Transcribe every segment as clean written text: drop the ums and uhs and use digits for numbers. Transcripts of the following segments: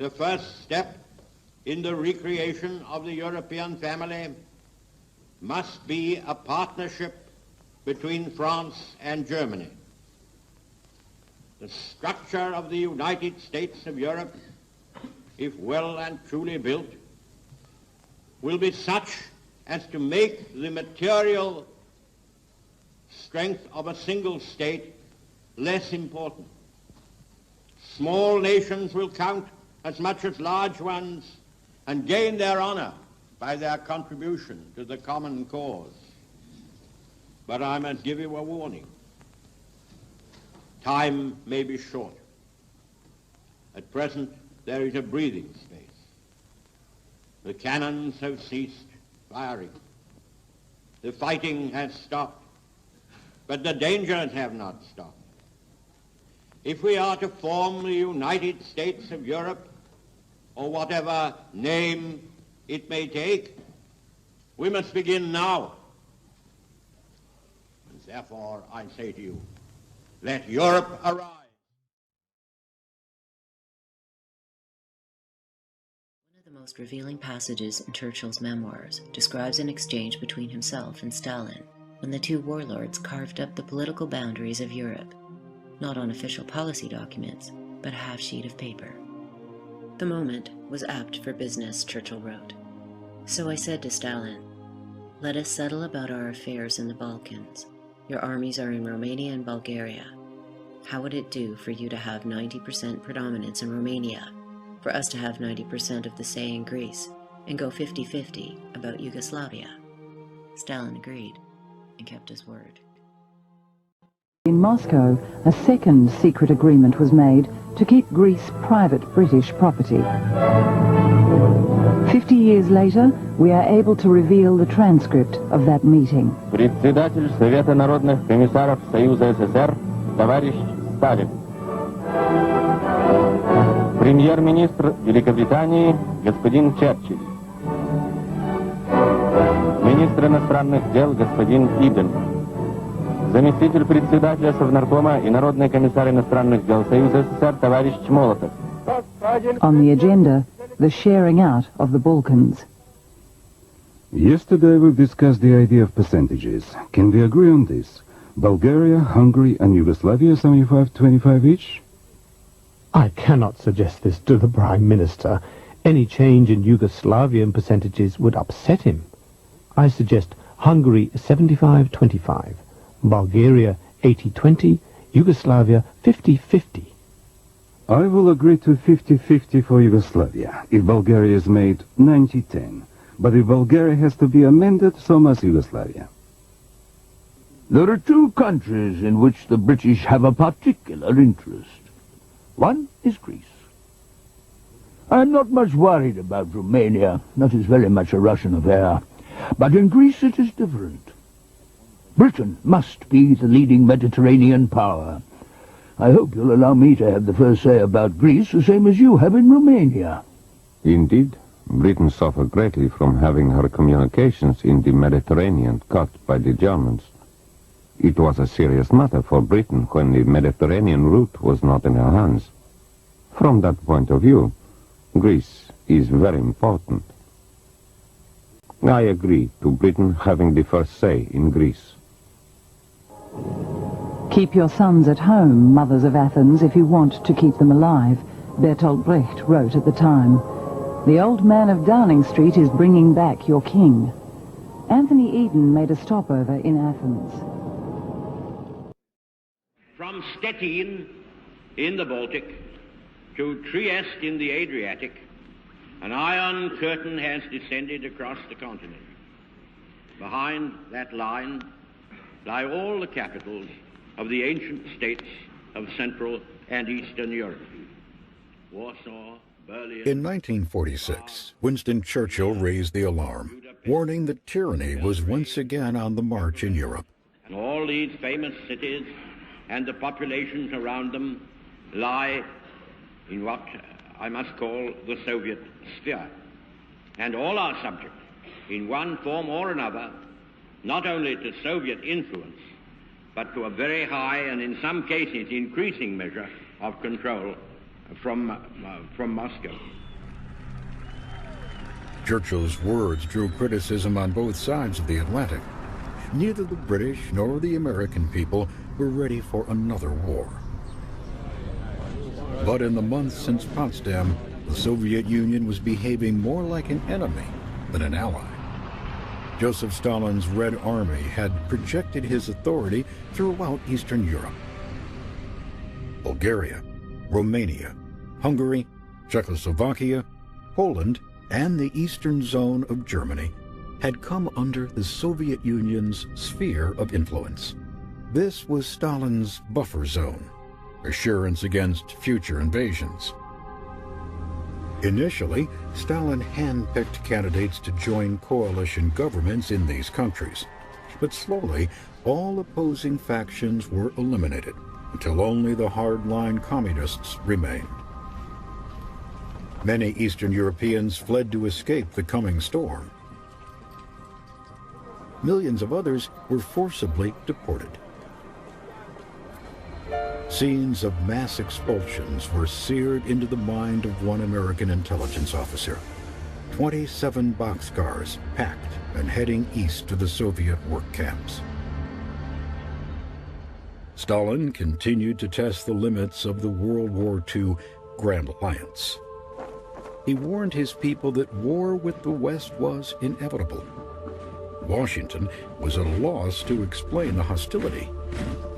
the first step in the recreation of the European family must be a partnership between France and Germany. The structure of the United States of Europe, if well and truly built, will be such as to make the material strength of a single state less important. Small nations will count as much as large ones and gain their honor by their contribution to the common cause. But I must give you a warning. Time may be short. At present, there is a breathing space. The cannons have ceased firing. The fighting has stopped, but the dangers have not stopped. If we are to form the United States of Europe, or whatever name it may take, we must begin now. And therefore, I say to you, let Europe arise. One of the most revealing passages in Churchill's memoirs describes an exchange between himself and Stalin when the two warlords carved up the political boundaries of Europe, not on official policy documents, but a half sheet of paper. The moment was apt for business, Churchill wrote. So I said to Stalin, let us settle about our affairs in the Balkans. Your armies are in Romania and Bulgaria. How would it do for you to have 90% predominance in Romania, for us to have 90% of the say in Greece, and go 50-50 about Yugoslavia? Stalin agreed and kept his word. In Moscow, a second secret agreement was made to keep Greece private British property. 50 years later, we are able to reveal the transcript of that meeting. Председатель Совета народных комиссаров Союза СССР товарищ Сталин. Премьер-министр Великобритании господин Черчилль. Министр иностранных дел господин Иден. Заместитель председателя Совнаркома и Народный комиссар иностранных дел Союза СССР товарищ Молотов. On the agenda, the sharing out of the Balkans. Yesterday we discussed the idea of percentages. Can we agree on this? Bulgaria, Hungary and Yugoslavia 75-25 each? I cannot suggest this to the Prime Minister. Any change in Yugoslavian percentages would upset him. I suggest Hungary 75-25. Bulgaria 80-20, Yugoslavia 50-50. I will agree to 50-50 for Yugoslavia, if Bulgaria is made 90-10. But if Bulgaria has to be amended, so must Yugoslavia. There are two countries in which the British have a particular interest. One is Greece. I'm not much worried about Romania. That is very much a Russian affair. But in Greece it is different. Britain must be the leading Mediterranean power. I hope you'll allow me to have the first say about Greece, the same as you have in Romania. Indeed, Britain suffered greatly from having her communications in the Mediterranean cut by the Germans. It was a serious matter for Britain when the Mediterranean route was not in her hands. From that point of view, Greece is very important. I agree to Britain having the first say in Greece. Keep your sons at home, mothers of Athens, if you want to keep them alive, Bertolt Brecht wrote at the time. The old man of Downing Street is bringing back your king. Anthony Eden made a stopover in Athens. From Stettin in the Baltic to Trieste in the Adriatic, an iron curtain has descended across the continent. Behind that line lie all the capitals of the ancient states of Central and Eastern Europe. Warsaw, Berlin... In 1946, Winston Churchill raised the alarm, warning that tyranny was once again on the march in Europe. And all these famous cities and the populations around them lie in what I must call the Soviet sphere. And all are subject, in one form or another, not only to Soviet influence, but to a very high and in some cases increasing measure of control from Moscow. Churchill's words drew criticism on both sides of the Atlantic. Neither the British nor the American people were ready for another war. But in the months since Potsdam, the Soviet Union was behaving more like an enemy than an ally. Joseph Stalin's Red Army had projected his authority throughout Eastern Europe. Bulgaria, Romania, Hungary, Czechoslovakia, Poland, and the eastern zone of Germany had come under the Soviet Union's sphere of influence. This was Stalin's buffer zone, assurance against future invasions. Initially, Stalin handpicked candidates to join coalition governments in these countries, but slowly all opposing factions were eliminated until only the hardline communists remained. Many Eastern Europeans fled to escape the coming storm. Millions of others were forcibly deported. Scenes of mass expulsions were seared into the mind of one American intelligence officer. 27 boxcars packed and heading east to the Soviet work camps. Stalin continued to test the limits of the World War II Grand Alliance. He warned his people that war with the West was inevitable. Washington was at a loss to explain the hostility.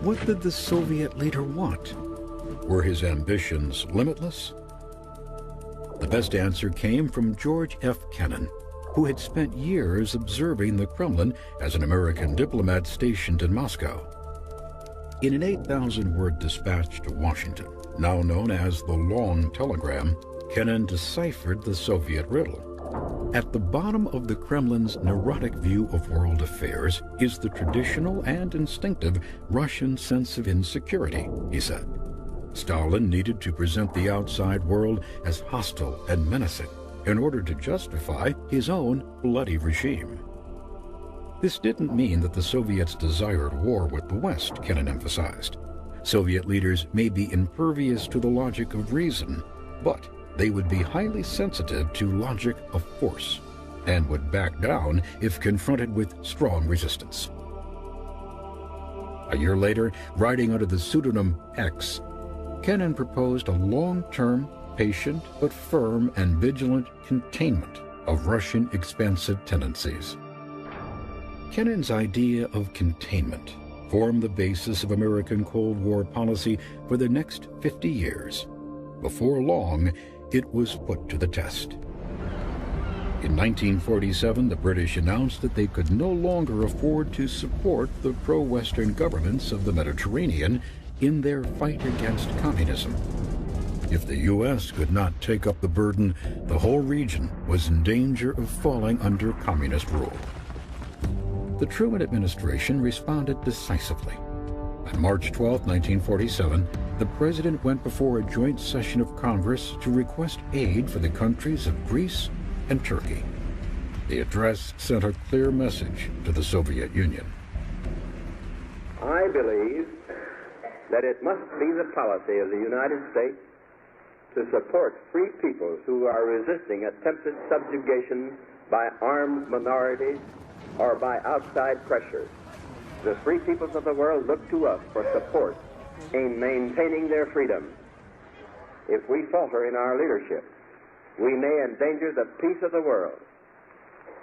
What did the Soviet leader want? Were his ambitions limitless? The best answer came from George F. Kennan, who had spent years observing the Kremlin as an American diplomat stationed in Moscow. In an 8,000-word dispatch to Washington, now known as the Long Telegram, Kennan deciphered the Soviet riddle. At the bottom of the Kremlin's neurotic view of world affairs is the traditional and instinctive Russian sense of insecurity, he said. Stalin needed to present the outside world as hostile and menacing in order to justify his own bloody regime. This didn't mean that the Soviets desired war with the West, Kennan emphasized. Soviet leaders may be impervious to the logic of reason, but they would be highly sensitive to logic of force and would back down if confronted with strong resistance. A year later, writing under the pseudonym X, Kennan proposed a long-term, patient but firm and vigilant containment of Russian expansive tendencies. Kennan's idea of containment formed the basis of American Cold War policy for the next 50 years. Before long, it was put to the test. In 1947, the British announced that they could no longer afford to support the pro-Western governments of the Mediterranean in their fight against communism. If the U.S. could not take up the burden, the whole region was in danger of falling under communist rule. The Truman administration responded decisively. On March 12, 1947, the president went before a joint session of Congress to request aid for the countries of Greece and Turkey. The address sent a clear message to the Soviet Union. I believe that it must be the policy of the United States to support free peoples who are resisting attempted subjugation by armed minorities or by outside pressures. The free peoples of the world look to us for support in maintaining their freedom. If we falter in our leadership, we may endanger the peace of the world,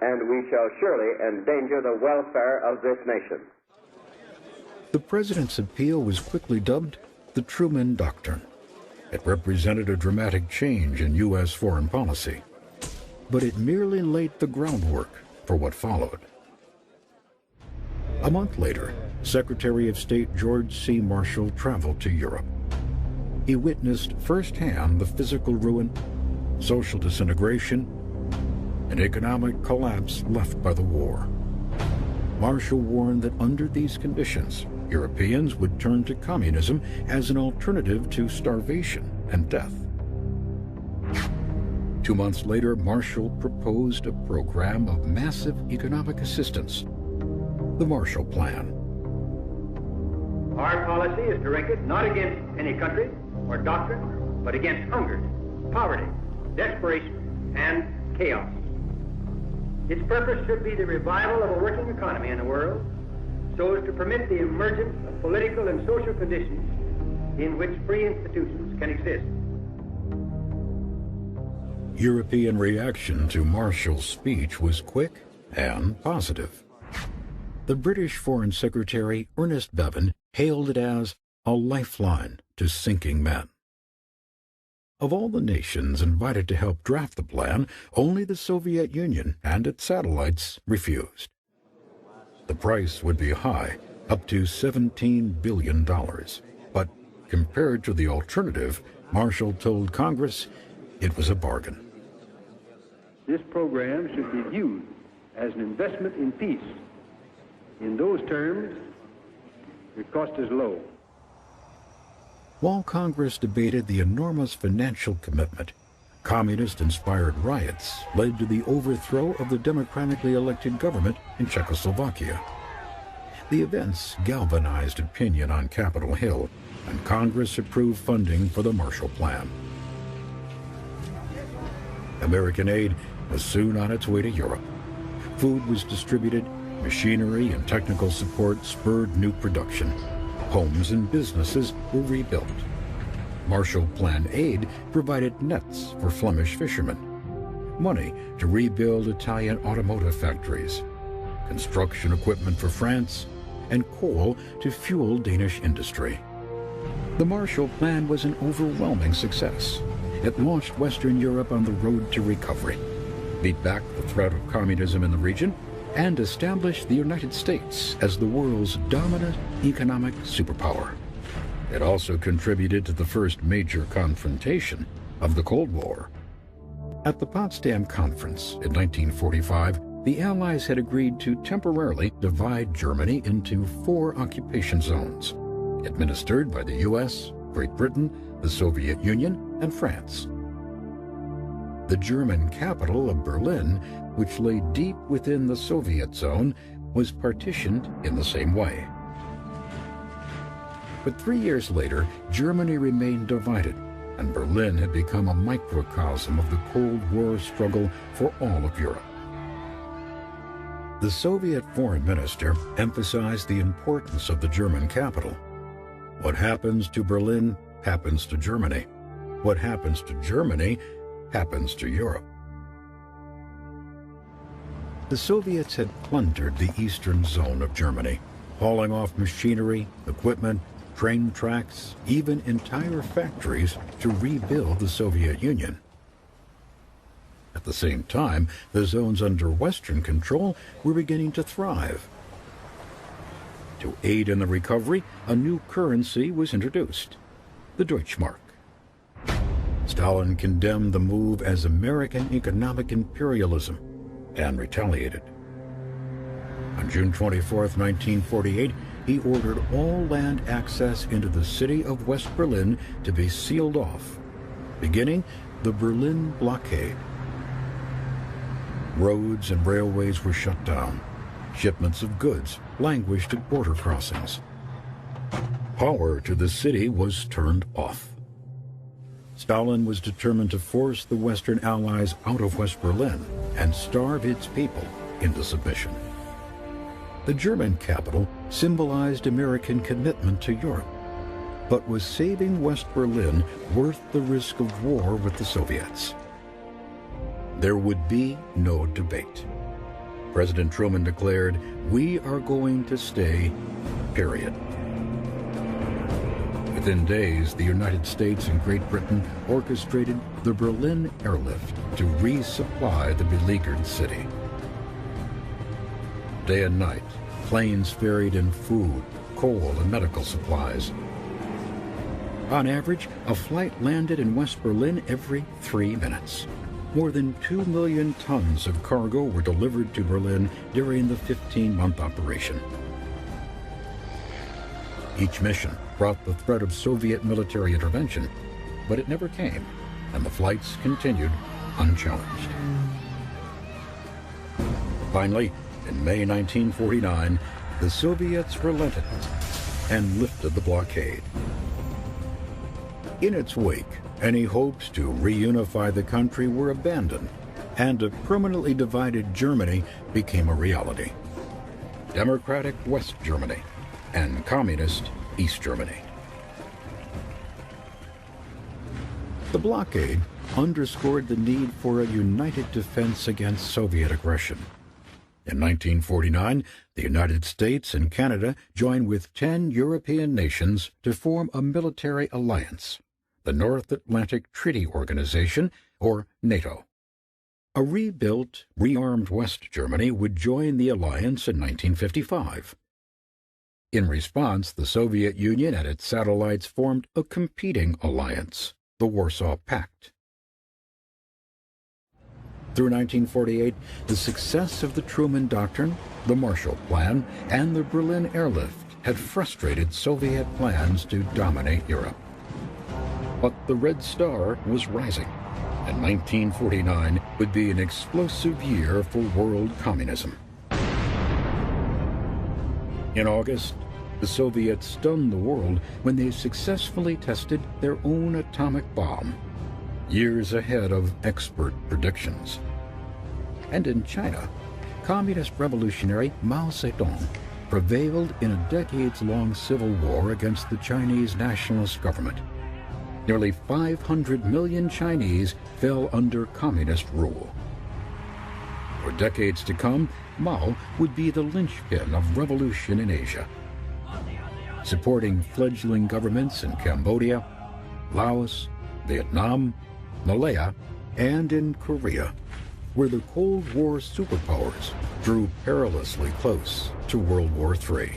and we shall surely endanger the welfare of this nation. The president's appeal was quickly dubbed the Truman Doctrine. It represented a dramatic change in U.S. foreign policy, but it merely laid the groundwork for what followed. A month later, Secretary of State George C. Marshall traveled to Europe. He witnessed firsthand the physical ruin, social disintegration, and economic collapse left by the war. Marshall warned that under these conditions, Europeans would turn to communism as an alternative to starvation and death. 2 months later, Marshall proposed a program of massive economic assistance, the Marshall Plan. Our policy is directed not against any country or doctrine but against hunger, poverty, desperation, and chaos. Its purpose should be the revival of a working economy in the world so as to permit the emergence of political and social conditions in which free institutions can exist. European reaction to Marshall's speech was quick and positive. The British Foreign Secretary Ernest Bevin hailed it as a lifeline to sinking men. Of all the nations invited to help draft the plan, only the Soviet Union and its satellites refused. The price would be high, up to $17 billion. But compared to the alternative, Marshall told Congress it was a bargain. This program should be viewed as an investment in peace. In those terms, the cost is low. While Congress debated the enormous financial commitment, communist-inspired riots led to the overthrow of the democratically elected government in Czechoslovakia. The events galvanized opinion on Capitol Hill, and Congress approved funding for the Marshall Plan. American aid was soon on its way to Europe. Food was distributed, machinery and technical support spurred new production. Homes and businesses were rebuilt. Marshall Plan aid provided nets for Flemish fishermen, money to rebuild Italian automotive factories, construction equipment for France, and coal to fuel Danish industry. The Marshall Plan was an overwhelming success. It launched Western Europe on the road to recovery, beat back the threat of communism in the region, and established the United States as the world's dominant economic superpower. It also contributed to the first major confrontation of the Cold War. At the Potsdam Conference in 1945, the Allies had agreed to temporarily divide Germany into 4 occupation zones, administered by the U.S., Great Britain, the Soviet Union, and France. The German capital of Berlin, which lay deep within the Soviet zone, was partitioned in the same way. But 3 years later, Germany remained divided, and Berlin had become a microcosm of the Cold War struggle for all of Europe. The Soviet foreign minister emphasized the importance of the German capital. What happens to Berlin happens to Germany. What happens to Germany happens to Europe. The Soviets had plundered the eastern zone of Germany, hauling off machinery, equipment, train tracks, even entire factories to rebuild the Soviet Union. At the same time, the zones under Western control were beginning to thrive. To aid in the recovery, a new currency was introduced, the Deutschmark. Stalin condemned the move as American economic imperialism and retaliated. On June 24, 1948, he ordered all land access into the city of West Berlin to be sealed off, beginning the Berlin blockade. Roads and railways were shut down. Shipments of goods languished at border crossings. Power to the city was turned off. Stalin was determined to force the Western Allies out of West Berlin and starve its people into submission. The German capital symbolized American commitment to Europe, but was saving West Berlin worth the risk of war with the Soviets? There would be no debate. President Truman declared, "We are going to stay, period." Within days, the United States and Great Britain orchestrated the Berlin Airlift to resupply the beleaguered city. Day and night, planes ferried in food, coal, and medical supplies. On average, a flight landed in West Berlin every 3 minutes. More than 2 million tons of cargo were delivered to Berlin during the 15-month operation. Each mission brought the threat of Soviet military intervention, but it never came, and the flights continued unchallenged. Finally, in May 1949, the Soviets relented and lifted the blockade. In its wake, any hopes to reunify the country were abandoned, and a permanently divided Germany became a reality. Democratic West Germany and Communist East Germany. The blockade underscored the need for a united defense against Soviet aggression. In 1949, the United States and Canada joined with 10 European nations to form a military alliance, the North Atlantic Treaty Organization, or NATO. A rebuilt, rearmed West Germany would join the alliance in 1955. In response, the Soviet Union and its satellites formed a competing alliance, the Warsaw Pact. Through 1948, the success of the Truman Doctrine, the Marshall Plan, and the Berlin Airlift had frustrated Soviet plans to dominate Europe. But the Red Star was rising, and 1949 would be an explosive year for world communism. In August, the Soviets stunned the world when they successfully tested their own atomic bomb, years ahead of expert predictions. And in China, communist revolutionary Mao Zedong prevailed in a decades-long civil war against the Chinese nationalist government. Nearly 500 million Chinese fell under communist rule. For decades to come, Mao would be the linchpin of revolution in Asia, supporting fledgling governments in Cambodia, Laos, Vietnam, Malaya, and in Korea, where the Cold War superpowers drew perilously close to World War III.